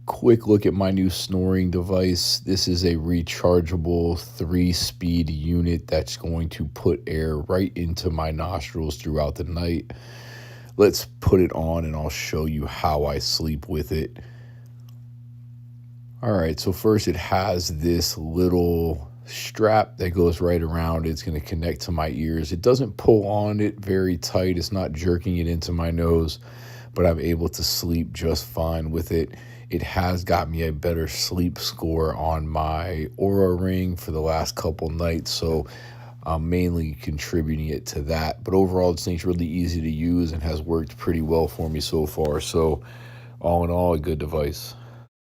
quick look at my new snoring device. This is a rechargeable 3-speed unit that's going to put air right into my nostrils throughout the night. Let's put it on and I'll show you how I sleep with it. All right, so first it has this little strap that goes right around. It's going to connect to my ears. It doesn't pull on it very tight. It's not jerking it into my nose, but I'm able to sleep just fine with it. It has got me a better sleep score on my Aura Ring for the last couple nights, so I'm mainly contributing it to that. But overall, this thing's really easy to use and has worked pretty well for me so far. So all in all, a good device.